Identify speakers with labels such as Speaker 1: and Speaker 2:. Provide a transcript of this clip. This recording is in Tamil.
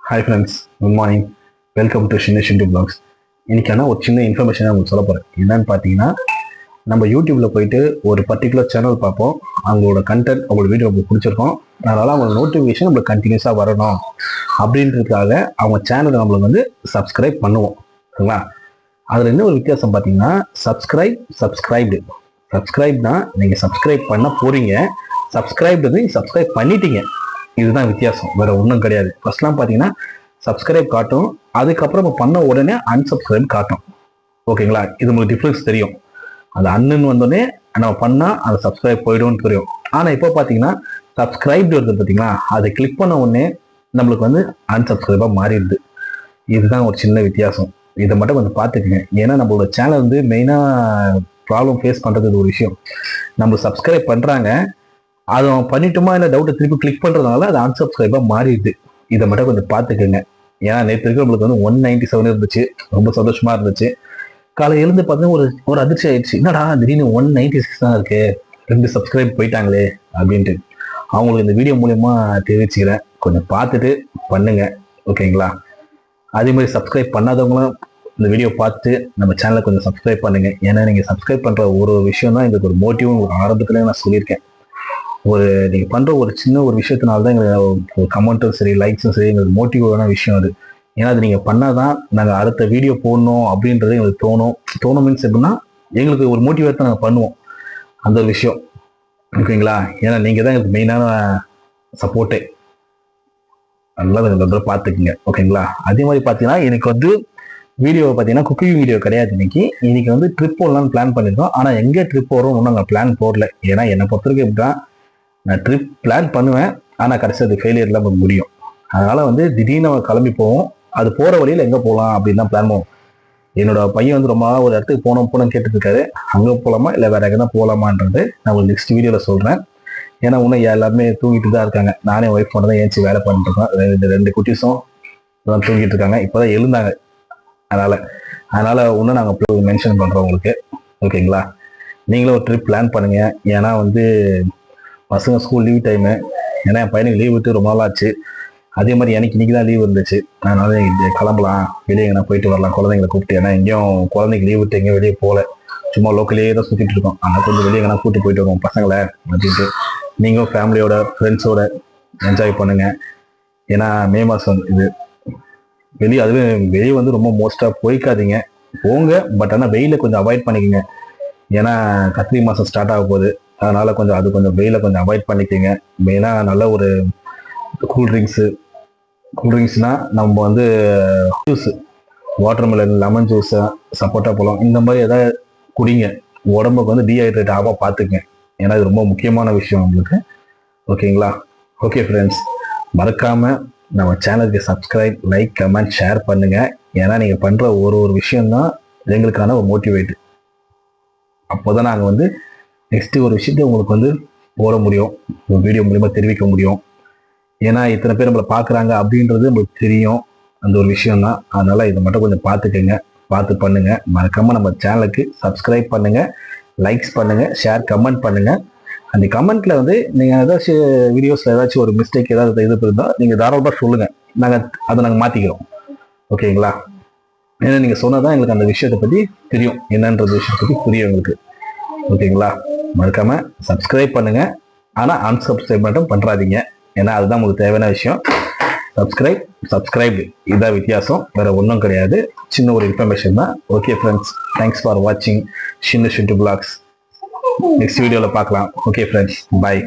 Speaker 1: Hi friends, good morning. Welcome to Shindu Vlogs. இன்னைக்கான ஒரு சின்ன இன்ஃபர்மேஷன் உங்களுக்கு சொல்ல போகிறேன். என்னன்னு பார்த்தீங்கன்னா, நம்ம யூடியூப்ல போயிட்டு ஒரு பர்டிகுலர் சேனல் பார்ப்போம். அவங்களோட கண்டென்ட் அவங்களோட வீடியோ உங்களுக்கு பிடிச்சிருக்கோம். அதனால அவங்க நோட்டிஃபிகேஷன் நம்மளுக்கு கண்டினியூஸாக வரணும் அப்படின்றதுக்காக அவங்க சேனலை நம்மளுக்கு வந்து சப்ஸ்கிரைப் பண்ணுவோம். சரிங்களா? அதில் என்ன ஒரு வித்தியாசம் பார்த்தீங்கன்னா, சப்ஸ்கிரைப்னா நீங்கள் சப்ஸ்கிரைப் பண்ண போறீங்க, சப்ஸ்கிரைப் பண்ணிட்டீங்க. இதுதான் வித்தியாசம், வேற ஒன்றும் கிடையாது. ஃபர்ஸ்ட்லாம் பார்த்தீங்கன்னா சப்ஸ்கிரைப் காட்டும், அதுக்கப்புறம் பண்ண உடனே அன்சப்ஸ்கிரைப் காட்டும். ஓகேங்களா? இது உங்களுக்கு டிஃப்ரென்ஸ் தெரியும். அந்த அண்ணன் வந்தோடனே நம்ம பண்ணால் அந்த சப்ஸ்கிரைப் போயிடும்னு தெரியும். ஆனால் இப்போ பார்த்தீங்கன்னா சப்ஸ்கிரைப்டு வருது பார்த்தீங்களா, அதை கிளிக் பண்ண உடனே நம்மளுக்கு வந்து அன்சப்ஸ்கிரைபாக மாறிடுது. இதுதான் ஒரு சின்ன வித்தியாசம். இதை மட்டும் கொஞ்சம் பார்த்துக்குங்க. ஏன்னா நம்மளோட சேனல் வந்து மெயினாக ப்ராப்ளம் ஃபேஸ் பண்ணுறது ஒரு விஷயம். நம்ம சப்ஸ்கிரைப் பண்ணுறாங்க, அதை பண்ணிட்டோமா இல்லை டவுட்டை திருப்பி கிளிக் பண்ணுறதுனால அது அன்சப்ஸ்கிரைபாக மாறிடுது. இதை மட்டும் கொஞ்சம் பார்த்துக்குங்க. ஏன்னா நேற்று நம்மளுக்கு வந்து 197 இருந்துச்சு, ரொம்ப சந்தோஷமா இருந்துச்சு. காலை எழுந்து பார்த்தீங்கன்னா ஒரு அதிர்ச்சி ஆயிடுச்சு. என்னடா திடீர்னு 196 தான் இருக்கு, 2 சப்ஸ்கிரைப் போயிட்டாங்களே அப்படின்ட்டு. அவங்களுக்கு இந்த வீடியோ மூலயமா தெரிவிச்சுக்கிறேன், கொஞ்சம் பார்த்துட்டு பண்ணுங்க. ஓகேங்களா? அதே மாதிரி சப்ஸ்கிரைப் பண்ணாதவங்களும் இந்த வீடியோ பார்த்து நம்ம சேனலை கொஞ்சம் சப்ஸ்கிரைப் பண்ணுங்க. ஏன்னா நீங்கள் சப்ஸ்கிரைப் பண்ணுற ஒரு விஷயம் தான் எங்களுக்கு ஒரு மோட்டிவ். உங்களுக்கு ஆரம்பத்துலேயே நான் சொல்லியிருக்கேன், நீங்கள் பண்ணுற ஒரு சின்ன ஒரு விஷயத்தினால தான் எங்களுக்கு கமெண்ட்டும் சரி, லைக்ஸும் சரி, எங்களுக்கு மோட்டிவான விஷயம் அது. ஏன்னா அது நீங்கள் பண்ணாதான் நாங்கள் அடுத்த வீடியோ போடணும் அப்படின்றது எங்களுக்கு தோணும் மீன்ஸ் எப்படின்னா, எங்களுக்கு ஒரு மோட்டிவேட் நாங்கள் பண்ணுவோம் அந்த ஒரு விஷயம். ஓகேங்களா? ஏன்னா நீங்கள் தான் எங்களுக்கு மெயினான சப்போர்ட்டே. நல்லா கொஞ்சம் பார்த்துக்குங்க. ஓகேங்களா? அதே மாதிரி பார்த்தீங்கன்னா எனக்கு வந்து வீடியோ பார்த்தீங்கன்னா குக்கிங் வீடியோ கிடையாது. இன்னைக்கு வந்து ட்ரிப் போடலான்னு பிளான் பண்ணியிருக்கோம். ஆனால் எங்கே ட்ரிப் போகிறோம் ஒன்றும் நாங்கள் பிளான் போடல. ஏன்னா என்னை பொறுத்தவரைக்கும் எப்படின்னா, நான் ட்ரிப் பிளான் பண்ணுவேன், ஆனால் கடைசி அது ஃபெயிலியர் தான் முடியும். அதனால வந்து திடீர்னு நம்ம கிளம்பி போவோம். அது போகிற வழியில் எங்கே போகலாம் அப்படின்னு தான் பிளான் பண்ணுவோம். என்னோட பையன் வந்து ரொம்ப ஒரு இடத்துக்கு போகணும்னு கேட்டுட்டு இருக்காரு. அங்கே போகலாமா இல்லை வேற எங்கன்னா போகலாமான்றது நான் உங்களுக்கு நெக்ஸ்ட் வீடியோவில் சொல்கிறேன். ஏன்னா இன்னும் எல்லாருமே தூங்கிட்டு தான் இருக்காங்க. நானே ஒய்ஃப் பண்ண தான் ஏஞ்சி வேலை பண்ணிட்டு இருக்கோம். ரெண்டு குட்டீஸும் தான் தூங்கிட்டு இருக்காங்க, இப்போதான் எழுந்தாங்க. அதனால இன்னும் நாங்கள் மென்ஷன் பண்ணுறோம் உங்களுக்கு. ஓகேங்களா? நீங்களும் ஒரு ட்ரிப் பிளான் பண்ணுங்க. ஏன்னா வந்து பசங்க ஸ்கூல் லீவ் டைமு. ஏன்னா என் பையனுக்கு லீவ் விட்டு ரொம்ப நாள் ஆச்சு. அதே மாதிரி எனக்கு இன்னைக்கு தான் லீவ் இருந்துச்சு. அதனால கிளம்பலாம், வெளியே எங்கன்னா போயிட்டு வரலாம் குழந்தைங்களை கூப்பிட்டு. ஏன்னா எங்கேயும் குழந்தைக்கு லீவ் விட்டு எங்கேயும் வெளியே போகல, சும்மா லோக்கலே தான் சுற்றிட்டு இருக்கோம். ஆனால் கொஞ்சம் வெளியே எங்கன்னா கூப்பிட்டு போயிட்டு வருவோம் பசங்களை அப்படின்ட்டு. நீங்களும் ஃபேமிலியோட ஃப்ரெண்ட்ஸோட என்ஜாய் பண்ணுங்க. ஏன்னா மே மாதம் இது வெளியே வந்து ரொம்ப மோஸ்ட்டாக போய்க்காதீங்க, போங்க. பட் ஆனால் வெயில கொஞ்சம் அவாய்ட் பண்ணிக்கோங்க. ஏன்னா கத்திரி மாதம் ஸ்டார்ட் ஆக போகுது. அதனால கொஞ்சம் வெயில கொஞ்சம் அவாய்ட் பண்ணிக்கோங்க. மெயினாக நல்ல ஒரு கூல்ட்ரிங்க்ஸ்னா நம்ம வந்து ஜூஸ், வாட்டர்மெலன், லெமன் ஜூஸு, சப்போட்டா பழம், இந்த மாதிரி எதாவது குடிங்க. உடம்புக்கு வந்து டீஹைட்ரேட் ஆகாமல் பார்த்துக்குங்க. ஏன்னா இது ரொம்ப முக்கியமான விஷயம் உங்களுக்கு. ஓகேங்களா? ஓகே ஃப்ரெண்ட்ஸ், மறக்காம நம்ம சேனலுக்கு சப்ஸ்கிரைப், லைக், கமெண்ட், ஷேர் பண்ணுங்க. ஏன்னா நீங்கள் பண்ணுற ஒரு விஷயம்தான் எங்களுக்கான ஒரு மோட்டிவேட். அப்போதான் நாங்கள் வந்து நெக்ஸ்ட் ஒரு விஷயத்த உங்களுக்கு வந்து போட முடியும், ஒரு வீடியோ மூலியமா தெரிவிக்க முடியும். ஏன்னா இத்தனை பேர் நம்மளை பார்க்குறாங்க அப்படின்றது நம்மளுக்கு தெரியும், அந்த ஒரு விஷயம்தான். அதனால இதை மட்டும் கொஞ்சம் பார்த்துக்கங்க, பார்த்து பண்ணுங்க. மறக்காம நம்ம சேனலுக்கு சப்ஸ்கிரைப் பண்ணுங்க, லைக்ஸ் பண்ணுங்க, ஷேர், கமெண்ட் பண்ணுங்க. அந்த கமெண்ட்ல வந்து நீங்கள் ஏதாச்சும் வீடியோஸில் ஏதாச்சும் ஒரு மிஸ்டேக் ஏதாவது இது இருந்தால் நீங்கள் தாராளமாக சொல்லுங்கள், நாங்கள் மாற்றிக்கிறோம். ஓகேங்களா? ஏன்னா நீங்கள் சொன்னதான் எங்களுக்கு அந்த விஷயத்தை பற்றி தெரியும், என்னன்றது விஷயத்தை பற்றி புரியும் எங்களுக்கு. ஓகேங்களா? மறக்காம சப்ஸ்கிரைப் பண்ணுங்க, ஆனால் அன்சப்ஸ்கிரைப் மட்டும் பண்ணுறாதீங்க. ஏன்னா அதுதான் உங்களுக்கு தேவையான விஷயம். சப்ஸ்கிரைப் இதுதான் வித்தியாசம், வேற ஒன்றும் கிடையாது. சின்ன ஒரு இன்ஃபர்மேஷன் தான். ஓகே ஃப்ரெண்ட்ஸ், தேங்க்ஸ் ஃபார் வாட்சிங் ஷிண்டு Vlogs. நெக்ஸ்ட் வீடியோவில் பார்க்கலாம். ஓகே ஃப்ரெண்ட்ஸ், பாய்.